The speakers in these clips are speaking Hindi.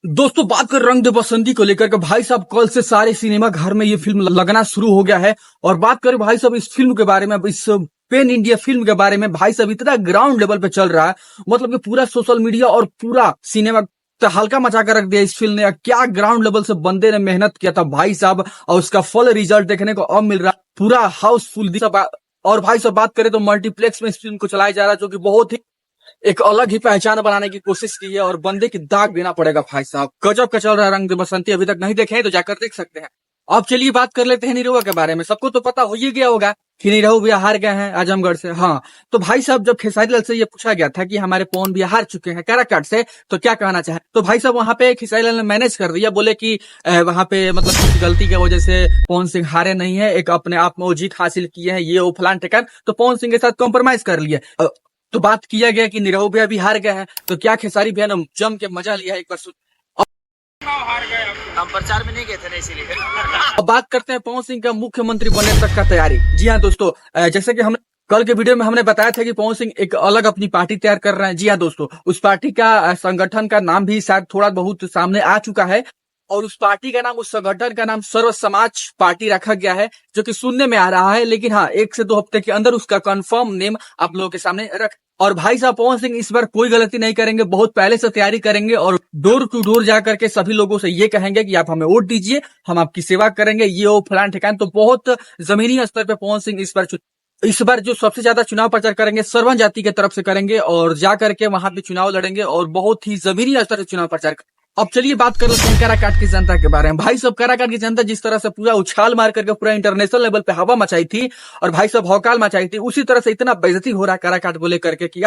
दोस्तों बात कर रंग दे बसंती को लेकर के भाई साहब कल से सारे सिनेमा घर में ये फिल्म लगना शुरू हो गया है। और बात करें भाई साहब इस फिल्म के बारे में, इस पेन इंडिया फिल्म के बारे में, भाई साहब इतना ग्राउंड लेवल पे चल रहा है। मतलब कि पूरा सोशल मीडिया और पूरा सिनेमा हल्का मचा कर रख दिया इस फिल्म ने। क्या ग्राउंड लेवल से बंदे ने मेहनत किया था भाई साहब, और उसका फल रिजल्ट देखने को अब मिल रहा है। पूरा हाउसफुल। और भाई साहब बात करें तो मल्टीप्लेक्स में इस फिल्म को चलाया जा रहा है, जो कि बहुत ही एक अलग ही पहचान बनाने की कोशिश की है। और बंदे की दाग देना पड़ेगा भाई साहब। गजब का चल रहा है रंग दे बसंती। अभी तक नहीं देखे हैं तो जाकर देख सकते हैं। अब चलिए बात कर लेते हैं निरहुआ के बारे में। सबको तो पता हो ही गया होगा कि निरहु भैया हार गए हैं आजमगढ़ से। हाँ, तो भाई साहब जब खेसारी लाल से ये पूछा गया था कि हमारे पवन भैया हार चुके हैं काराकाट से, तो क्या कहना चाहे, तो भाई साहब वहां पे खेसारी लाल ने मैनेज कर दिया। बोले कि वहां पे मतलब कुछ गलती की वजह से पवन सिंह हारे नहीं है, एक अपने आप में वो जीत हासिल किए हैं, ये वो फलान टेकन, तो पवन सिंह के साथ कॉम्प्रोमाइज कर लिया। तो बात किया गया कि निरहु भैया भी हार गए हैं, तो क्या खेसारी भैया ने जम के मजा लिया है एक बार। हार गए हम प्रचार में नहीं गए थे ना, इसीलिए। अब बात करते हैं पवन सिंह का मुख्यमंत्री बनने तक का तैयारी। जी हाँ दोस्तों, जैसे कि हम कल के वीडियो में हमने बताया था कि पवन सिंह एक अलग अपनी पार्टी तैयार कर रहे हैं। जी हाँ दोस्तों, उस पार्टी का संगठन का नाम भी शायद थोड़ा बहुत सामने आ चुका है। और उस पार्टी का नाम, उस संगठन का नाम सर्व समाज पार्टी रखा गया है, जो कि सुनने में आ रहा है। लेकिन हाँ, 1 से 2 हफ्ते के अंदर उसका कंफर्म नेम आप लोगों के सामने रख। और भाई साहब पवन सिंह इस बार कोई गलती नहीं करेंगे, बहुत पहले से तैयारी करेंगे और डोर टू डोर जाकर के सभी लोगों से ये कहेंगे कि आप हमें वोट दीजिए, हम आपकी सेवा करेंगे, ये वो फलान ठिकान। तो बहुत जमीनी स्तर पे पवन सिंह इस बार जो सबसे ज्यादा चुनाव प्रचार करेंगे सरवन जाति की तरफ से करेंगे, और जाकर के वहां पे चुनाव लड़ेंगे और बहुत ही जमीनी स्तर से चुनाव प्रचार। अब चलिए बात कर लेते हैं काराकाट की जनता के बारे में। भाई साहब काराकाट की जनता जिस तरह से पूरा उछाल मार करके पूरा इंटरनेशनल लेवल पे हवा मचाई थी, और भाई साहब हौकाल मचाई थी, उसी तरह से इतना बेइज्जती हो रहा है काराकाट को लेकर के कि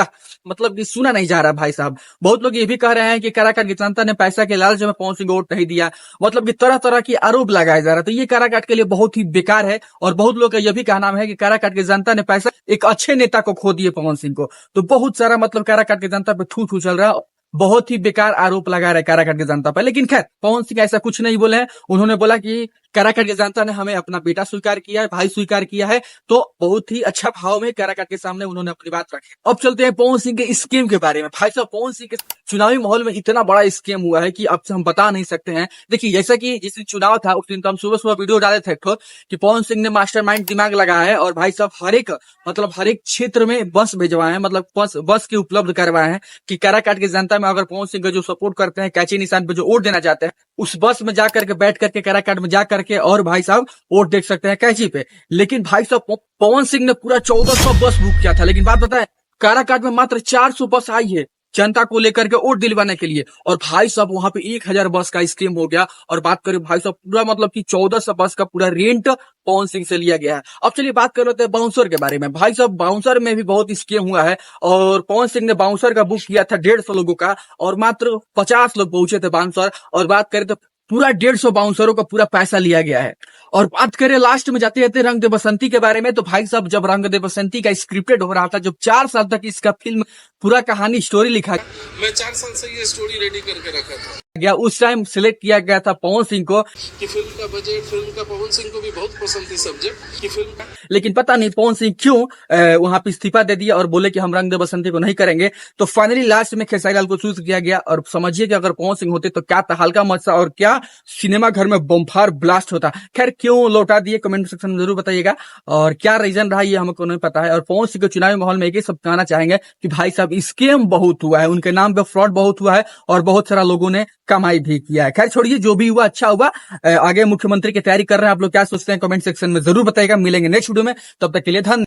मतलब कि सुना नहीं जा रहा भाई साहब। बहुत लोग ये भी कह रहे हैं कि काराकाट की जनता ने पैसा के लालच में पवन सिंह को वोट नहीं दिया। मतलब कि तरह तरह की आरोप लगाया जा रहा है। तो ये काराकाट के लिए बहुत ही बेकार है। और बहुत लोग का यह भी कहना है कि काराकाट की जनता ने पैसा एक अच्छे नेता को खो दिए पवन सिंह को। तो बहुत सारा मतलब काराकाट की जनता पे थू थू चल रहा है। बहुत ही बेकार आरोप लगा रहे काराकाट की जनता पर। लेकिन खैर पवन सिंह ऐसा कुछ नहीं बोले हैं। उन्होंने बोला कि काराकाट की जनता ने हमें अपना बेटा स्वीकार किया है, भाई स्वीकार किया है। तो बहुत ही अच्छा भाव में काराकाट के सामने उन्होंने अपनी बात रखी। अब चलते हैं पवन सिंह के स्कीम के बारे में। भाई साहब पवन सिंह के चुनावी माहौल में इतना बड़ा स्कीम हुआ है कि अब से हम बता नहीं सकते हैं। देखिए जैसा कि जिस दिन चुनाव था उस दिन तो हम सुबह सुबह वीडियो डाले थे कि पवन सिंह ने मास्टरमाइंड दिमाग लगाया है, और भाई साहब हर एक क्षेत्र में बस भिजवाए हैं, मतलब बस की उपलब्ध करवाए हैं कि काराकाट की जनता में अगर पवन सिंह का जो सपोर्ट करते हैं, कैची निशान पे जो वोट देना चाहते हैं, उस बस में जाकर के बैठ करके काराकाट में जाकर के और भाई साहब वोट देख सकते हैं कैची पे। लेकिन भाई साहब पवन सिंह ने पूरा 1400 बस बुक किया था। लेकिन बात बताए काराकाट में मात्र 400 बस आई है जनता को लेकर के वोट दिलवाने के लिए। और भाई साहब वहां पे 1000 बस का स्कीम हो गया। और बात करें भाई साहब पूरा मतलब कि 1400 बस का पूरा रेंट पवन सिंह से लिया गया है। अब चलिए बात कर लेते हैं बाउंसर के बारे में। भाई साहब बाउंसर में भी बहुत स्कीम हुआ है। और पवन सिंह ने बाउंसर का बुक किया था 150 लोगों का, और मात्र 50 लोग पहुंचे थे बाउंसर। और बात करें तो पूरा 150 बाउंसरों का पूरा पैसा लिया गया है। और बात करें लास्ट में जाते जाते रंग दे बसंती के बारे में, तो भाई साहब जब रंग दे बसंती का स्क्रिप्टेड हो रहा था, जब 4 साल तक इसका फिल्म पूरा कहानी स्टोरी लिखा, मैं 4 साल से ये स्टोरी रेडी करके रखा था गया, उस टाइम सिलेक्ट किया गया था पवन सिंह को कि फिल्म का बजट, फिल्म का पवन सिंह को भी बहुत पसंद थी सब्जेक्ट की फिल्म का। लेकिन पता नहीं पवन सिंह क्यों वहां पे इस्तीफा दे दिया और बोले कि हम रंग दे बसंती को नहीं करेंगे। तो फाइनली लास्ट में खेसारी लाल को चूज किया गया। और समझिए कि अगर पवन सिंह होते तो क्या तहलका मचा और क्या सिनेमा घर में बम्फार ब्लास्ट होता। खैर क्यों लौटा दिए कमेंट सेक्शन में जरूर बताइएगा, और क्या रीजन रहा ये हमको नहीं पता है। और पवन सिंह के चुनावी माहौल में एक ही सब कहना चाहेंगे कि भाई साहब स्कैम बहुत हुआ है, उनके नाम पे फ्रॉड बहुत हुआ है, और बहुत सारा लोगों ने कमाई भी किया है। खैर छोड़िए, जो भी हुआ अच्छा हुआ। आगे मुख्यमंत्री की तैयारी कर रहे हैं, आप लोग क्या सोचते हैं कमेंट सेक्शन में जरूर बताइएगा। मिलेंगे नेक्स्ट वीडियो में, तब तक के लिए धन्यवाद।